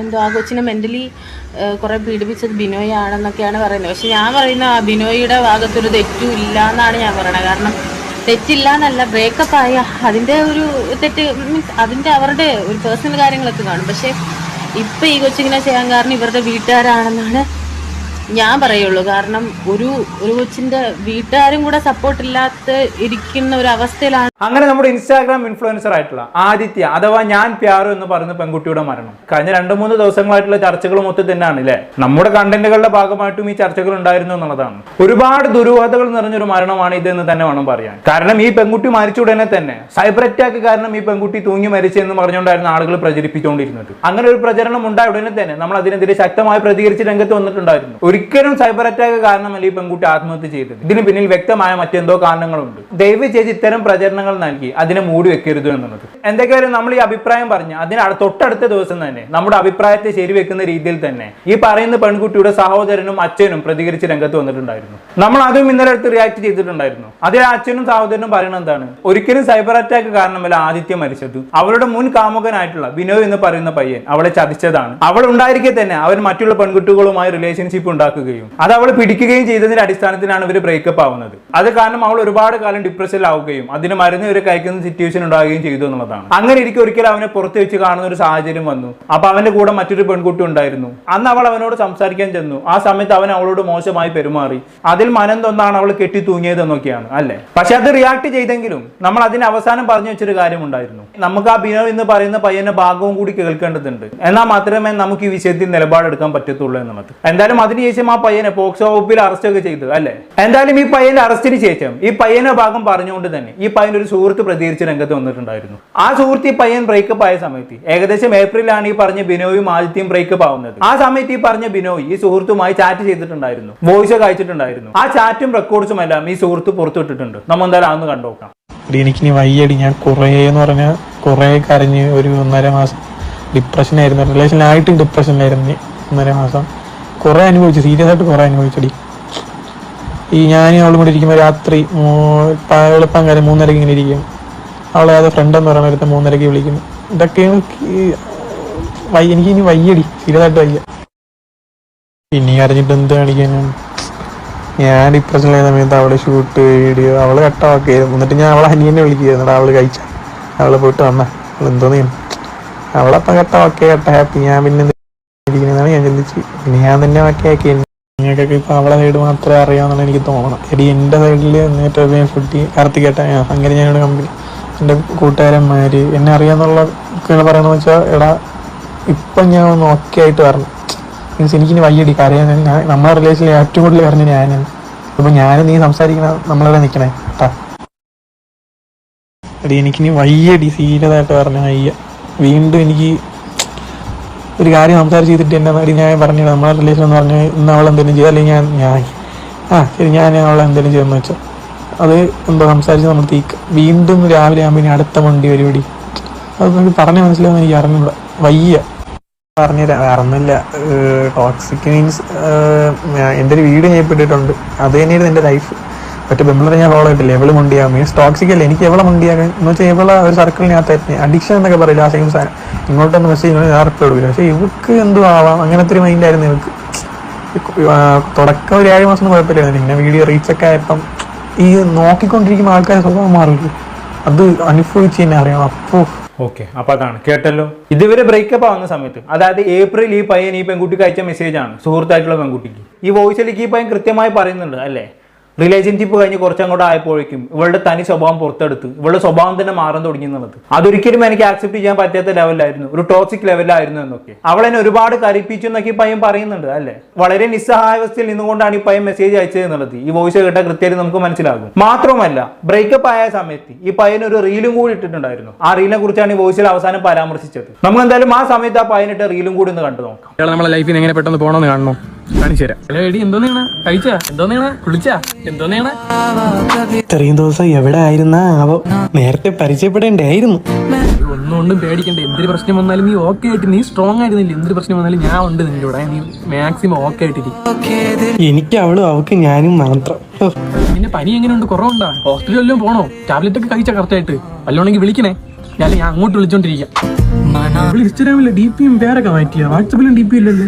എന്തോ ആ കൊച്ചിനെ മെൻ്റലി കുറേ പീഡിപ്പിച്ചത് ബിനോയ് ആണെന്നൊക്കെയാണ് പറയുന്നത്. പക്ഷെ ഞാൻ പറയുന്ന ആ ബിനോയിയുടെ ഭാഗത്തൊരു തെറ്റും ഇല്ല എന്നാണ് ഞാൻ പറയുന്നത്. കാരണം തെറ്റില്ല എന്നല്ല, ബ്രേക്കപ്പ് ആയ അതിൻ്റെ ഒരു തെറ്റ് മീൻസ് അതിൻ്റെ അവരുടെ ഒരു പേഴ്സണൽ കാര്യങ്ങളൊക്കെ കാണും. പക്ഷേ ഇപ്പം ഈ കൊച്ചിങ്ങനെ ചെയ്യാൻ കാരണം ഇവരുടെ വീട്ടുകാരാണെന്നാണ് ഞാൻ പറയുള്ളൂ. കാരണം ഒരു കൊച്ചിന്റെ വീട്ടുകാരും കൂടെ സപ്പോർട്ട് ഇല്ലാത്ത ഇരിക്കുന്ന ഒരു അവസ്ഥയിലാണ്. അങ്ങനെ നമ്മുടെ ഇൻസ്റ്റാഗ്രാം ഇൻഫ്ലുവൻസർ ആയിട്ടുള്ള ആദിത്യ അഥവാ ഞാൻ പ്യാറു എന്ന് പറയുന്ന പെൺകുട്ടിയുടെ മരണം കഴിഞ്ഞ 2-3 ദിവസങ്ങളായിട്ടുള്ള ചർച്ചകൾ മൊത്തം തന്നെയാണ് അല്ലേ. നമ്മുടെ കണ്ടന്റുകളുടെ ഭാഗമായിട്ടും ഈ ചർച്ചകൾ ഉണ്ടായിരുന്നു എന്നുള്ളതാണ്. ഒരുപാട് ദുരൂഹതകൾ നിറഞ്ഞൊരു മരണമാണ് ഇതെന്ന് തന്നെ വേണം പറയാൻ. കാരണം ഈ പെൺകുട്ടി മരിച്ച ഉടനെ തന്നെ സൈബർ അറ്റാക്ക് കാരണം ഈ പെൺകുട്ടി തൂങ്ങി മരിച്ചെന്ന് പറഞ്ഞുകൊണ്ടായിരുന്നു ആളുകൾ പ്രചരിപ്പിച്ചുകൊണ്ടിരുന്നത്. അങ്ങനെ ഒരു പ്രചരണം ഉണ്ടായ ഉടനെ തന്നെ നമ്മൾ അതിനെതിരെ ശക്തമായി പ്രതികരിച്ച് രംഗത്ത് വന്നിട്ടുണ്ടായിരുന്നു. ഒരിക്കലും സൈബർ അറ്റാക്ക് കാരണമല്ല ഈ പെൺകുട്ടി ആത്മഹത്യ ചെയ്തത്. ഇതിന് പിന്നിൽ വ്യക്തമായ മറ്റെന്തോ കാരണങ്ങളുണ്ട്. ദയവ് ചെയ്ത് ഇത്തരം പ്രചരണങ്ങൾ നൽകി അതിനെ മൂടി വെക്കരുത് എന്നുള്ളത്. എന്തൊക്കെയായാലും നമ്മൾ ഈ അഭിപ്രായം പറഞ്ഞ് അതിന് തൊട്ടടുത്ത ദിവസം തന്നെ നമ്മുടെ അഭിപ്രായത്തെ ശരിവെക്കുന്ന രീതിയിൽ തന്നെ ഈ പറയുന്ന പെൺകുട്ടിയുടെ സഹോദരനും അച്ഛനും പ്രതികരിച്ച് രംഗത്ത് വന്നിട്ടുണ്ടായിരുന്നു. നമ്മൾ അതും ഇന്നലെ അടുത്ത് റിയാക്ട് ചെയ്തിട്ടുണ്ടായിരുന്നു. അതിൽ അച്ഛനും സഹോദരനും പറയുന്നത് എന്താണ്, ഒരിക്കലും സൈബർ അറ്റാക്ക് കാരണമല്ല ആദിത്യ മരിച്ചത്. അവളുടെ മുൻ കാമുകനായിട്ടുള്ള ബിനോയ് എന്ന് പറയുന്ന പയ്യൻ അവളെ ചതിച്ചതാണ്. അവൾ ഉണ്ടായിരിക്കെ തന്നെ അവർ മറ്റുള്ള പെൺകുട്ടികളുമായി റിലേഷൻഷിപ്പ് ഉണ്ടാക്കുകയും അത് അവൾ പിടിക്കുകയും ചെയ്തതിന്റെ അടിസ്ഥാനത്തിലാണ് ഇവർ ബ്രേക്കപ്പ് ആവുന്നത്. അത് കാരണം അവൾ ഒരുപാട് കാലം ഡിപ്രഷനിലാവുകയും അതിന് മരുന്ന് ഇവരെ കഴിക്കുന്ന സിറ്റുവേഷൻ ഉണ്ടാവുകയും ചെയ്തു എന്നുള്ളതാണ്. അങ്ങനെ ഇരിക്കും ഒരിക്കലും അവനെ പുറത്ത് വെച്ച് കാണുന്ന ഒരു സാഹചര്യം വന്നു. അപ്പൊ അവന്റെ കൂടെ മറ്റൊരു പെൺകുട്ടി ഉണ്ടായിരുന്നു. അന്ന് അവൾ അവനോട് സംസാരിക്കാൻ ചെന്നു. ആ സമയത്ത് അവൻ അവളോട് മോശമായി പെരുമാറി. അതിൽ മനം തൊന്നാണ് അവൾ കെട്ടി തൂങ്ങിയതെന്നൊക്കെയാണ് അല്ലെ. പക്ഷെ അത് റിയാക്ട് ചെയ്തെങ്കിലും നമ്മൾ അതിന് അവസാനം പറഞ്ഞു വെച്ചൊരു കാര്യം ഉണ്ടായിരുന്നു. നമുക്ക് ആ ബിനോയ് എന്ന് പറയുന്ന പയ്യന്റെ ഭാഗവും കൂടി കേൾക്കേണ്ടതുണ്ട്. എന്നാൽ മാത്രമേ നമുക്ക് ഈ വിഷയത്തിൽ നിലപാടെടുക്കാൻ പറ്റത്തുള്ളൂ എന്നുള്ളത്. എന്തായാലും അതിനുശേഷം ആ പയ്യനെ പോക്സോ വകുപ്പിൽ അറസ്റ്റ് ഒക്കെ ചെയ്തു അല്ലെ. എന്തായാലും ഈ പയ്യന്റെ അറസ്റ്റിന് ശേഷം ഈ പയ്യന്റെ ഭാഗം പറഞ്ഞുകൊണ്ട് തന്നെ ഈ പയ്യൻ ഒരു സുഹൃത്ത് പ്രതികരിച്ച് രംഗത്ത് വന്നിട്ടുണ്ടായിരുന്നു. ആ സുഹൃത്ത് ഈ പയ്യൻ ബ്രേക്കപ്പ് ആയ സമയത്ത് ഏകദേശം ഏപ്രിലാണ് ഈ പറഞ്ഞ ബിനോയും ആദിത്യയും ബ്രേക്കപ്പ് ആവുന്നത്. ആ സമയത്ത് ഈ പറഞ്ഞ ബിനോയ് ഈ സുഹൃത്തുമായി ചാറ്റ് ചെയ്തിട്ടുണ്ടായിരുന്നു, വോയിസ് ഒക്കെ അയച്ചിട്ടുണ്ടായിരുന്നു. ആ ചാറ്റും റെക്കോർഡ്സും എല്ലാം ഈ സുഹൃത്ത് പുറത്തുവിട്ടിട്ടുണ്ട്. നമ്മൾ എന്തായാലും അതൊന്ന് കണ്ടുനോക്കാം. എനിക്കിനി വയ്യടി, ഞാൻ കുറേ കരഞ്ഞ് ഒരു 1.5 മാസം ഡിപ്രഷനായിരുന്നു. റിലേഷനായിട്ട് ഡിപ്രഷനിലായിരുന്നു 1.5 മാസം. കുറേ അനുഭവിച്ചു, സീരിയസ് ആയിട്ട് കുറേ അനുഭവിച്ചടി. ഈ ഞാൻ അവളും കൂടി ഇരിക്കുമ്പോൾ രാത്രി എളുപ്പം കാര്യം 3:30 ഇങ്ങനെ ഇരിക്കും. അവളെ അത് ഫ്രണ്ട് എന്ന് പറയുന്ന നേരത്തെ 3:30 വിളിക്കുന്നു. ഇതൊക്കെ എനിക്കിനി വയ്യടി, സീരിയസ് ആയിട്ട് വയ്യ. പിന്നെ അറിഞ്ഞിട്ട് എന്ത് കാണിക്കാനും. ഞാൻ ഡിപ്രഷനിലായ സമയത്ത് അവളെ ഷൂട്ട് വീഡിയോ അവള് കട്ടൊക്കെ ആയിരുന്നു. എന്നിട്ട് ഞാൻ അവളെ അനിയനെ വിളിക്കുകയായിരുന്നു. അവള് കഴിച്ച അവള് പോയിട്ട് വന്ന അവൾ എന്തോന്നു അവളപ്പം കട്ട ഹാപ്പി. ഞാൻ പിന്നെ ഇരിക്കുന്നതാണ് ഞാൻ ചിന്തിച്ച്. പിന്നെ ഞാൻ തന്നെ ആക്കി നിങ്ങൾക്കൊക്കെ ഇപ്പം അവളെ സൈഡ് മാത്രമേ അറിയാമെന്നാണ് എനിക്ക് തോന്നണം. എടി എൻ്റെ സൈഡിൽ നേരത്തെ ഫുട്ടി കാർത്തികേട്ട അങ്ങനെ ഞാനോട് കമ്പനി എൻ്റെ കൂട്ടുകാരന്മാർ എന്നെ അറിയാമെന്നുള്ള പറയണമെന്ന് വെച്ചാൽ എടാ ഇപ്പം ഞാൻ ഒന്ന് ഓക്കെ ആയിട്ട് പറഞ്ഞു. മീൻസ് എനിക്കിനി വയ്യടി കരയാൻ. നമ്മളെ റിലേഷനിൽ ഏറ്റവും കൂടുതൽ പറഞ്ഞ ഞാനാണ്. ഇപ്പം ഞാനും നീ സംസാരിക്കണ നമ്മളവിടെ നിൽക്കണേ കേട്ടാ. എടി എനിക്കിനി വയ്യടി, സീരിയസ് ആയിട്ട് പറഞ്ഞ വയ്യ. വീണ്ടും എനിക്ക് ഒരു കാര്യം സംസാരിച്ച് ചെയ്തിട്ട് എന്നെ അടി ഞാൻ പറഞ്ഞു നമ്മളെ റിലേഷൻ എന്ന് പറഞ്ഞാൽ ഇന്ന് അവളെന്തെങ്കിലും ചെയ്യുക അല്ലെങ്കിൽ ഞാൻ ശരി ഞാൻ അവളെ എന്തെങ്കിലും ചെയ്യുമെന്ന് വെച്ചാൽ അത് എന്തോ സംസാരിച്ച് നമ്മൾ തീക്കുക. വീണ്ടും രാവിലെ ആകുമ്പോൾ അടുത്ത വണ്ടി പരിപാടി. അത് നമുക്ക് പറഞ്ഞ് മനസ്സിലാവുന്ന എനിക്ക് അറിഞ്ഞൂടാ, വയ്യ. പറഞ്ഞുതരാം, അറിഞ്ഞില്ല. ടോക്സിക് മീൻസ് എൻ്റെ ഒരു വീഡിയോ ഞാൻ ഇട്ടിട്ടുണ്ട്. അത് തന്നെയായിരുന്നു എൻ്റെ ലൈഫ്. മറ്റേ ബെമ്പിളറെ ഞാൻ ഫോളോ ആയിട്ടില്ല. എവള് മുണ്ടിയാ മീൻസ് ടോക്സിക് അല്ല. എനിക്ക് എവളെ മുണ്ടിയാകാൻ എന്ന് വെച്ചാൽ എവളെ ഒരു സർക്കിളിനകത്തായിരുന്നു. അഡിക്ഷൻ എന്നൊക്കെ പറയില്ല, ആ സെയിം സാധനം. ഇങ്ങോട്ടൊന്ന് മെസ്സേജ് ഞാൻ റിപ്ലൈ കൊടുക്കില്ല. പക്ഷേ ഇവക്ക് എന്തോ ആവാം, അങ്ങനത്തെ ഒരു മൈൻഡായിരുന്നു ഇവക്ക്. തുടക്കം ഒരു 7 മാസം കുഴപ്പമില്ലായിരുന്നു. പിന്നെ വീഡിയോ റീച്ചൊക്കെ ആയപ്പം ഈ നോക്കിക്കൊണ്ടിരിക്കുന്ന ആൾക്കാരെ സ്വഭാവം മാറില്ല. അത് അനുഭവിച്ച് തന്നെ അറിയാം. അപ്പോൾ ഓക്കെ, അപ്പൊ അതാണ് കേട്ടല്ലോ. ഇതുവരെ ബ്രേക്കപ്പ് ആവുന്ന സമയത്ത്, അതായത് ഏപ്രിൽ ഈ പയ്യൻ ഈ പെൺകുട്ടിക്ക് അയച്ച മെസ്സേജാണ് സുഹൃത്തായിട്ടുള്ള പെൺകുട്ടിക്ക്. ഈ വോയിസിലേക്ക് ഈ പയ്യൻ കൃത്യമായി പറയുന്നുണ്ട് അല്ലേ, റിലേഷൻഷിപ്പ് കഴിഞ്ഞ് കുറച്ചങ്ങോട്ട് ആയപ്പോഴേക്കും ഇവളുടെ തനി സ്വഭാവം പുറത്തെടുത്ത് ഇവളുടെ സ്വഭാവം തന്നെ മാറാൻ തുടങ്ങി എന്നുള്ളത് അതൊരിക്കലും എനിക്ക് ആക്സെപ്റ്റ് ചെയ്യാൻ പറ്റാത്ത ലെവലായിരുന്നു, ഒരു ടോക്സിക് ലെവലായിരുന്നു എന്നൊക്കെ. അവളെന്നെ ഒരുപാട് കരയിപ്പിച്ചു എന്നൊക്കെ ഈ പയ്യൻ പറയുന്നുണ്ട് അല്ലേ. വളരെ നിസ്സഹായാവസ്ഥയിൽ നിന്നുകൊണ്ടാണ് ഈ പയ്യൻ മെസ്സേജ് അയച്ചത് എന്നുള്ളത് ഈ വോയിസ് കേട്ടാൽ കൃത്യമായിട്ട് നമുക്ക് മനസ്സിലാകും. മാത്രമല്ല ബ്രേക്കപ്പ് ആയ സമയത്ത് ഈ പയ്യൻ ഒരു റീലും കൂടി ഇട്ടിട്ടുണ്ടായിരുന്നു. ആ റീലിനെ കുറിച്ചാണ് ഈ വോയിസിൽ അവസാനം പരാമർശിച്ചത്. നമ്മൾ എന്തായാലും ആ സമയത്ത് ആ പയ്യനിട്ട റീലും കൂടി ഒന്ന് കണ്ടു നോക്കാം. നമ്മളെ ലൈഫിൽ എങ്ങനെ പെട്ടെന്ന് പോകണമെന്ന് കാണണം, കാണിച്ചു തരാം. എന്തോന്നാണ് കഴിച്ചാ, എന്തോന്നാണ് കുളിച്ചാ, എന്തോന്നാണ് ഇത്രയും ദിവസം എവിടെ ആയിരുന്ന ആവോ, നേരത്തെ പരിചയപ്പെടേണ്ടായിരുന്നു. ഒന്നുകൊണ്ടും പേടിക്കണ്ട. എന്തൊരു പ്രശ്നം വന്നാലും നീ ഓക്കെ ആയിട്ട്, നീ സ്ട്രോങ് ആയിരുന്നില്ല. എന്തൊരു പ്രശ്നം വന്നാലും ഞാൻ ഉണ്ട് നിന്റെ കൂടെ. നീ മാക്സിമം ഓക്കെ ആയിട്ടിരിക്കും. എനിക്ക് അവളും അവക്ക് ഞാനും മാത്രം. പിന്നെ പനി എങ്ങനെയുണ്ട്, കുറവുണ്ടാ? ഹോസ്പിറ്റലിലും പോണോ? ടാബ്ലറ്റ് ഒക്കെ കഴിച്ചാ കറക്റ്റ് ആയിട്ട്? വല്ലോണെങ്കിൽ വിളിക്കണേ, ഞാൻ അങ്ങോട്ട് വിളിച്ചോണ്ടിരിക്കാം. ഇൻസ്റ്റാഗ്രാമിലെ DP-യും പേരൊക്കെ മാറ്റിയ, വാട്സപ്പിലും DP ഇല്ലല്ലോ.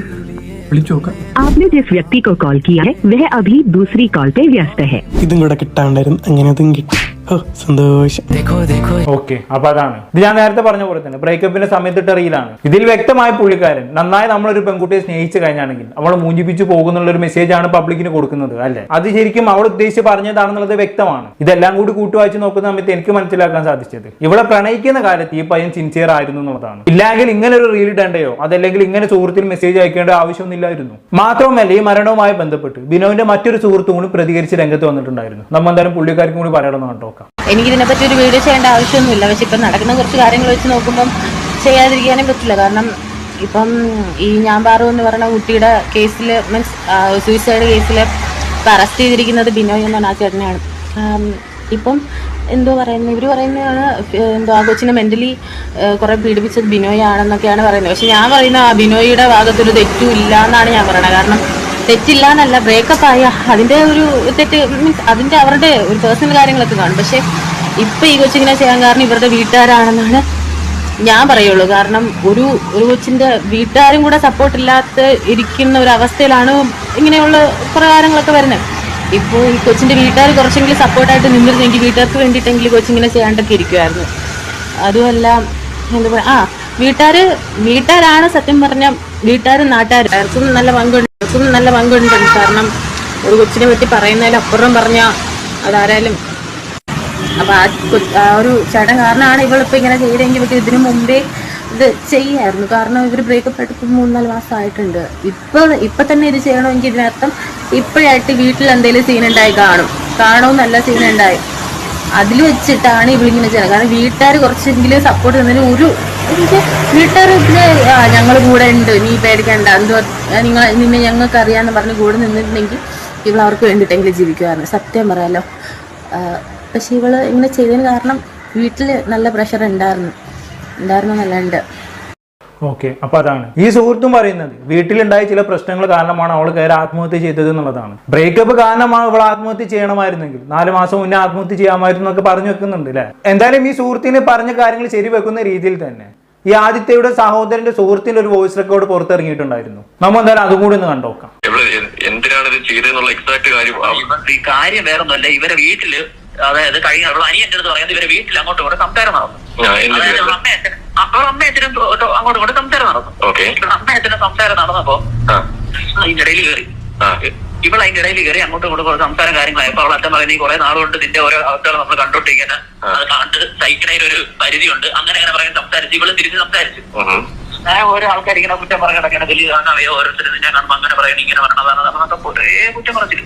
വിളിച്ചു നോക്കാം. आपने जिस व्यक्ति को कॉल किया है वह अभी दूसरी कॉल पे व्यस्त है. ഇതും കൂടെ കിട്ടാണ്ടായിരുന്നു, അങ്ങനെ അതും കിട്ടി. ഓ സന്തോഷം. ഓക്കെ, അപ്പൊ അതാണ് ഇത് ഞാൻ നേരത്തെ പറഞ്ഞ പോലെ തന്നെ ബ്രേക്കപ്പിന്റെ സമയത്തിട്ട റീലാണ്. ഇതിൽ വ്യക്തമായ പുള്ളിക്കാരൻ നന്നായി നമ്മളൊരു പെൺകുട്ടിയെ സ്നേഹിച്ചു കഴിഞ്ഞാണെങ്കിൽ അവൾ മൂഞ്ചിപ്പിച്ചു പോകുന്നുള്ള ഒരു മെസ്സേജ് ആണ് പബ്ലിക്കിന് കൊടുക്കുന്നത് അല്ലെ. അത് ശരിക്കും അവൾ ഉദ്ദേശിച്ച് പറഞ്ഞതാണെന്നുള്ളത് വ്യക്തമാണ്. ഇതെല്ലാം കൂടി കൂട്ടുവായിച്ച് നോക്കുന്ന സമയത്ത് എനിക്ക് മനസ്സിലാക്കാൻ സാധിച്ചത് ഇവളെ പ്രണയിക്കുന്ന കാലത്ത് ഈ പയ്യൻ സിൻസിയർ ആയിരുന്നു എന്നുള്ളതാണ്. ഇല്ലെങ്കിൽ ഇങ്ങനെ ഒരു റീൽ ഇടേണ്ടയോ അതല്ലെങ്കിൽ ഇങ്ങനെ സുഹൃത്തിന് മെസ്സേജ് അയക്കേണ്ട ആവശ്യമൊന്നുമില്ലായിരുന്നു. മാത്രവുമല്ല ഈ മരണവുമായി ബന്ധപ്പെട്ട് ബിനോവിന്റെ മറ്റൊരു സുഹൃത്തും കൂടി പ്രതികരിച്ച് രംഗത്ത് വന്നിട്ടുണ്ടായിരുന്നു. നമ്മൾ എന്തായാലും പുള്ളിക്കാർക്കും കൂടി പറയണമെന്ന് കണ്ടോ. എനിക്കിതിനെപ്പറ്റി ഒരു വീഡിയോ ചെയ്യേണ്ട ആവശ്യമൊന്നുമില്ല. പക്ഷെ ഇപ്പം നടക്കുന്ന കുറച്ച് കാര്യങ്ങൾ വെച്ച് നോക്കുമ്പം ചെയ്യാതിരിക്കാനും പറ്റില്ല. കാരണം ഇപ്പം ഈ ഞാൻ പാറു എന്ന് പറയുന്ന കുട്ടിയുടെ കേസിൽ മീൻസ് സൂയിസൈഡ് കേസിൽ ഇപ്പം അറസ്റ്റ് ചെയ്തിരിക്കുന്നത് ബിനോയ് എന്ന് പറഞ്ഞ ആ ചേട്ടനെയാണ്. ഇപ്പം എന്തോ പറയുന്നത് ഇവർ പറയുന്നതാണ് എന്തോ ആ കൊച്ചിനെ മെൻ്റലി കുറേ പീഡിപ്പിച്ചത് ബിനോയ് ആണെന്നൊക്കെയാണ് പറയുന്നത്. പക്ഷെ ഞാൻ പറയുന്ന ആ ബിനോയിയുടെ ഭാഗത്തൊരു തെറ്റും ഇല്ല എന്നാണ് ഞാൻ പറയുന്നത്. കാരണം തെറ്റില്ല എന്നല്ല, ബ്രേക്കപ്പ് ആയ അതിൻ്റെ ഒരു തെറ്റ് മീൻസ് അതിൻ്റെ അവരുടെ ഒരു പേഴ്സണൽ കാര്യങ്ങളൊക്കെ കാണും. പക്ഷെ ഇപ്പം ഈ കൊച്ചിങ്ങനെ ചെയ്യാൻ കാരണം ഇവരുടെ വീട്ടുകാരാണെന്നാണ് ഞാൻ പറയുള്ളൂ. കാരണം ഒരു കൊച്ചിൻ്റെ വീട്ടുകാരും കൂടെ സപ്പോർട്ടില്ലാത്ത ഇരിക്കുന്ന ഒരു അവസ്ഥയിലാണ് ഇങ്ങനെയുള്ള കുറേ കാര്യങ്ങളൊക്കെ വരുന്നത്. ഇപ്പോൾ ഈ കൊച്ചിൻ്റെ വീട്ടുകാർ കുറച്ചെങ്കിലും സപ്പോർട്ടായിട്ട് നിന്നിരുന്നെങ്കിൽ വീട്ടുകാർക്ക് വേണ്ടിയിട്ടെങ്കിലും കൊച്ചിങ്ങനെ ചെയ്യാണ്ടൊക്കെ ഇരിക്കുമായിരുന്നു. അതുമല്ല എന്താ പറയുക, വീട്ടുകാരാണ് സത്യം പറഞ്ഞ വീട്ടുകാരും നാട്ടുകാർക്കും നല്ല പങ്കുണ്ട്. കാരണം ഒരു കൊച്ചിനെ പറ്റി പറയുന്നതിലപ്പുറം പറഞ്ഞാൽ അതാരായാലും അപ്പം ആ ഒരു ചേട്ടൻ കാരണമാണ് ഇവളിപ്പോൾ ഇങ്ങനെ ചെയ്തെങ്കിൽ ഇവർക്ക് ഇതിനു മുമ്പേ ഇത് ചെയ്യായിരുന്നു. കാരണം ഇവർ ബ്രേക്കപ്പ് എടുത്ത് 3-4 മാസം ആയിട്ടുണ്ട്. ഇപ്പം തന്നെ ഇത് ചെയ്യണമെങ്കിൽ ഇതിനർത്ഥം ഇപ്പോഴായിട്ട് വീട്ടിൽ എന്തെങ്കിലും സീനുണ്ടായി കാണുമെന്നല്ല സീനുണ്ടായി അതിൽ വെച്ചിട്ടാണ് ഇവളിങ്ങനെ ചെയ്യുന്നത്. കാരണം വീട്ടുകാർ കുറച്ചെങ്കിലും സപ്പോർട്ട് തന്നതിന് വീട്ടുകാർ ഇതിന് ഞങ്ങൾ കൂടെ ഉണ്ട്, നീ പേടിക്കണ്ട, എന്തോ നിന്നെ ഞങ്ങൾക്ക് അറിയാമെന്ന് പറഞ്ഞ് കൂടെ നിന്നിട്ടുണ്ടെങ്കിൽ ഇവൾ അവർക്ക് വേണ്ടിയിട്ടെങ്കിലും ജീവിക്കുമായിരുന്നു. സത്യം പറയാലോ. പക്ഷെ ഇവള് ഇങ്ങനെ ചെയ്തതിന് കാരണം വീട്ടിൽ നല്ല പ്രഷർ ഉണ്ടായിരുന്നല്ലാണ്ട്. ഓക്കെ, അപ്പൊ അതാണ് ഈ സുഹൃത്തും പറയുന്നത്. വീട്ടിലുണ്ടായ ചില പ്രശ്നങ്ങൾ കാരണമാണ് അവൾ കയറി ആത്മഹത്യ ചെയ്തത് എന്നുള്ളതാണ്. ബ്രേക്കപ്പ് കാരണമാണ് അവൾ ആത്മഹത്യ ചെയ്യണമായിരുന്നെങ്കിൽ 4 മാസം മുന്നേ ആത്മഹത്യ ചെയ്യാമായിരുന്നു എന്നൊക്കെ പറഞ്ഞു വെക്കുന്നുണ്ട് അല്ലെ. എന്തായാലും ഈ സുഹൃത്തിന് പറഞ്ഞ കാര്യങ്ങൾ ശരിവെക്കുന്ന രീതിയിൽ തന്നെ ഈ ആദിത്യയുടെ സഹോദരന്റെ സുഹൃത്തിന്റെ ഒരു വോയിസ് റെക്കോർഡ് പുറത്തിറങ്ങിയിട്ടുണ്ടായിരുന്നു. നമ്മൾ എന്തായാലും അതും കൂടി ഒന്ന് കണ്ടോക്കാം. എന്തിനാണ് ഇത് ചെയ്തെന്നുള്ള എക്സാക്ട് കാര്യം വേറൊന്നുമല്ല. ഇവരെ വീട്ടില് അതായത് കഴിഞ്ഞ അനിയന്റെ അടുത്ത് പറയുന്നത് ഇവരെ വീട്ടിൽ അങ്ങോട്ടും ഇങ്ങോട്ട് സംസാരം നടന്നു. അമ്മയച്ഛനും അങ്ങോട്ടും ഇങ്ങോട്ട് സംസാരം നടന്നു. അമ്മയച്ഛനും സംസാരം നടന്നപ്പോ അതിന്റെ ഇടയിൽ കയറി അതിന്റെ ഇടയിൽ കയറി അങ്ങോട്ടും ഇങ്ങോട്ടും കുറെ സംസാരം കാര്യങ്ങളായപ്പോ അവൾ അച്ഛൻ പറയുന്നത് ഈ കുറെ നാളുകൊണ്ട് നിന്റെ ഓരോ അവസ്ഥകൾ നമ്മൾ കണ്ടോണ്ടിരിക്കുന്ന അത് കണ്ട് സഹിക്കുന്നതിന് ഒരു പരിധിയുണ്ട്. അങ്ങനെ പറയാൻ സംസാരിച്ചു. ഇവള് തിരിച്ച് സംസാരിച്ചു. ഞാൻ ഓരോ ആൾക്കാർ ഇങ്ങനെ കുറ്റം പറഞ്ഞ കിടക്കണം, വലിയ കാണാവയോ ഓരോരുത്തരും ഞാൻ കാണുമ്പോൾ അങ്ങനെ പറയണം, ഇങ്ങനെ പറയണതാണ് കുറേ കുറ്റം പറച്ചില്ല.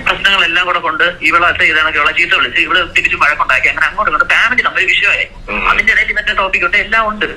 പ്രശ്നങ്ങളെല്ലാം കൂടെ കൊണ്ട് ഇവളെ ഇതാണ് ഇവളെ ചീത്ത വിളിച്ച് ഇവള് തിരിച്ചു വഴക്കുണ്ടാക്കി. അങ്ങനെ അങ്ങോട്ടും ഇങ്ങോട്ട് ഫാമിലി തമ്മിൽ വിഷയമായി. അതിന്റെ ഇടയിൽ മറ്റേ ടോപ്പിക് ഉണ്ട്, എല്ലാം ഉണ്ട്,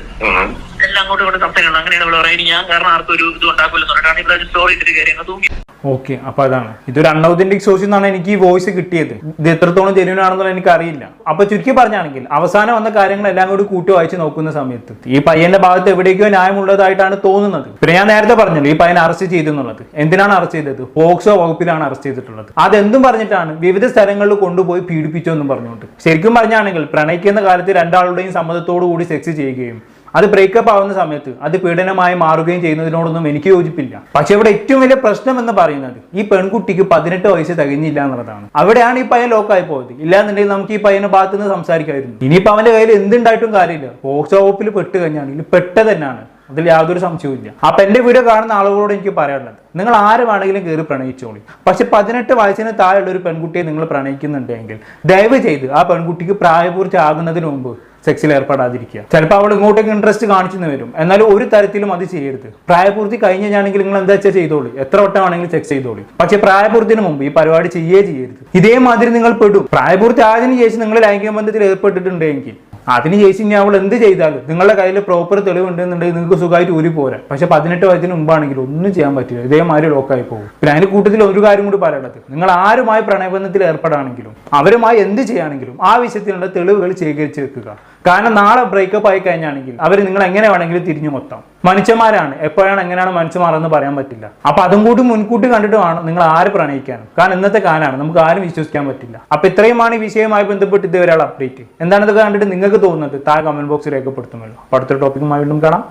എല്ലാം അങ്ങോട്ടും ഇങ്ങോട്ട് സംസാരിക്കണം. അങ്ങനെയാണ് ഇവിടെ പറയുന്നത് ഞാൻ കാരണം ആർക്കും ഒരു ഇത് ഉണ്ടാക്കില്ലെന്ന് പറഞ്ഞിട്ടാണ് ഇവിടെ ഒരു സ്റ്റോറി ഇത്തിരി കയറി അങ്ങ് തൂങ്ങി. ഓക്കെ, അപ്പൊ അതാണ് ഇതൊരു അൺഔതന്റിക് സോഴ്സിൽ നിന്നാണ് എനിക്ക് ഈ വോയിസ് കിട്ടിയത്. ഇത് എത്രത്തോളം ജെന്യൂൻ ആണെന്നുള്ള എനിക്ക് അറിയില്ല. അപ്പൊ ചുരുക്കി പറഞ്ഞാണെങ്കിൽ അവസാനം വന്ന കാര്യങ്ങളെല്ലാം കൂടി കൂട്ടി വായിച്ച് നോക്കുന്ന സമയത്ത് ഈ പയ്യന്റെ ഭാഗത്ത് എവിടേക്കോ ന്യായമുള്ളതായിട്ടാണ് തോന്നുന്നത്. പിന്നെ ഞാൻ നേരത്തെ പറഞ്ഞല്ലോ ഈ പയ്യനെ അറസ്റ്റ് ചെയ്തെന്നുള്ളത്. എന്തിനാണ് അറസ്റ്റ് ചെയ്തത്? പോക്സോ വകുപ്പിലാണ് അറസ്റ്റ് ചെയ്തിട്ടുള്ളത്. അതെന്തും പറഞ്ഞിട്ടാണ് വിവിധ സ്ഥലങ്ങളിൽ കൊണ്ടുപോയി പീഡിപ്പിച്ചെന്നും പറഞ്ഞുകൊണ്ട്. ശരിക്കും പറഞ്ഞാണെങ്കിൽ പ്രണയിക്കുന്ന കാലത്ത് രണ്ടാളുടെയും സമ്മതത്തോടു കൂടി സെക്സ് ചെയ്യുകയും അത് ബ്രേക്കപ്പ് ആവുന്ന സമയത്ത് അത് പീഡനമായി മാറുകയും ചെയ്യുന്നതിനോടൊന്നും എനിക്ക് യോജിപ്പില്ല. പക്ഷെ ഇവിടെ ഏറ്റവും വലിയ പ്രശ്നം എന്ന് പറയുന്നത് ഈ പെൺകുട്ടിക്ക് 18 വയസ്സ് തികഞ്ഞില്ല എന്നുള്ളതാണ്. അവിടെയാണ് ഈ പയ്യൻ ലോക്കായി പോയത്. ഇല്ലാന്നുണ്ടെങ്കിൽ നമുക്ക് ഈ പയ്യന്റെ ഭാഗത്ത് നിന്ന് സംസാരിക്കായിരുന്നു. ഇനിയിപ്പോൾ അവന്റെ കയ്യിൽ എന്തുണ്ടായിട്ടും കാര്യമില്ല. പോക്സോ വകുപ്പിൽ പെട്ട് കഴിഞ്ഞാണെങ്കിൽ പെട്ട തന്നെയാണ്, അതിൽ യാതൊരു സംശയവും ഇല്ല. അപ്പൊ എന്റെ വീഡിയോ കാണുന്ന ആളുകളോട് എനിക്ക് പറയാനുള്ളത്, നിങ്ങൾ ആര് വേണമെങ്കിലും കയറി പ്രണയിച്ചോളി. പക്ഷെ 18 വയസ്സിന് താഴെയുള്ള ഒരു പെൺകുട്ടിയെ നിങ്ങൾ പ്രണയിക്കുന്നുണ്ടെങ്കിൽ ദയവ് ചെയ്ത് ആ പെൺകുട്ടിക്ക് പ്രായപൂർത്തി ആകുന്നതിന് മുമ്പ് സെക്സിൽ ഏർപ്പെടാതിരിക്കുക. ചിലപ്പോൾ അവൾ ഇങ്ങോട്ടേക്ക് ഇൻട്രസ്റ്റ് കാണിച്ചു വരും, എന്നാലും ഒരു തരത്തിലും അത് ചെയ്യരുത്. പ്രായപൂർത്തി കഴിഞ്ഞാണെങ്കിൽ നിങ്ങൾ എന്താ വെച്ചാൽ ചെയ്തോളി, എത്ര വട്ടമാണെങ്കിലും സെക്സ് ചെയ്തോളി. പക്ഷെ പ്രായപൂർത്തിന് മുമ്പ് ഈ പരിപാടി ചെയ്യരുത്. ഇതേമാതിരി നിങ്ങൾ പെടും. പ്രായപൂർത്തി ആയതിനു ശേഷം നിങ്ങൾ ലൈംഗിക ബന്ധത്തിൽ ഏർപ്പെട്ടിട്ടുണ്ടെങ്കിൽ അതിനുശേഷം ഇനി അവൾ എന്ത് ചെയ്താലും നിങ്ങളുടെ കയ്യിൽ പ്രോപ്പർ തെളിവുണ്ടെന്നുണ്ടെങ്കിൽ നിങ്ങൾക്ക് സുഖമായിട്ട് ഊരി പോരാ. പക്ഷെ 18 വയസ്സിന് മുമ്പാണെങ്കിൽ ഒന്നും ചെയ്യാൻ പറ്റില്ല, ഇതേമാതിരി ലോക്കായി പോകും. പിന്നെ അതിന്റെ കൂട്ടത്തിൽ ഒരു കാര്യം കൂടി പറയേണ്ടത്, നിങ്ങൾ ആരുമായി പ്രണയബന്ധത്തിൽ ഏർപ്പെടാണെങ്കിലും അവരുമായി എന്ത് ചെയ്യുകയാണെങ്കിലും ആ വിഷയത്തിലുള്ള തെളിവുകൾ ശേഖരിച്ച് വെക്കുക. കാരണം നാളെ ബ്രേക്കപ്പ് ആയി കഴിഞ്ഞാണെങ്കിൽ അവർ നിങ്ങൾ എങ്ങനെ വേണമെങ്കിലും തിരിഞ്ഞു മൊത്തം. മനുഷ്യന്മാരാണ്, എപ്പോഴാണ് എങ്ങനെയാണ് മനസ്സ് മാറുന്നത് പറയാൻ പറ്റില്ല. അപ്പൊ അതും കൂടി മുൻകൂട്ടി കണ്ടിട്ട് വേണം നിങ്ങൾ ആര് പ്രണയിക്കാനും. കാരണം ഇന്നത്തെ കാലമാണ്, നമുക്ക് ആരും വിശ്വസിക്കാൻ പറ്റില്ല. അപ്പൊ ഇത്രയുമാണ് ഈ വിഷയവുമായി ബന്ധപ്പെട്ട് ഇതുവരെയുള്ള അപ്ഡേറ്റ്. എന്താണ് ഇതൊക്കെ കണ്ടിട്ട് നിങ്ങൾക്ക് തോന്നുന്നത് താഴെ കമന്റ് ബോക്സിൽ രേഖപ്പെടുത്തുമല്ലോ. അടുത്തൊരു ടോപ്പിക്കുമായി വീണ്ടും കാണാം.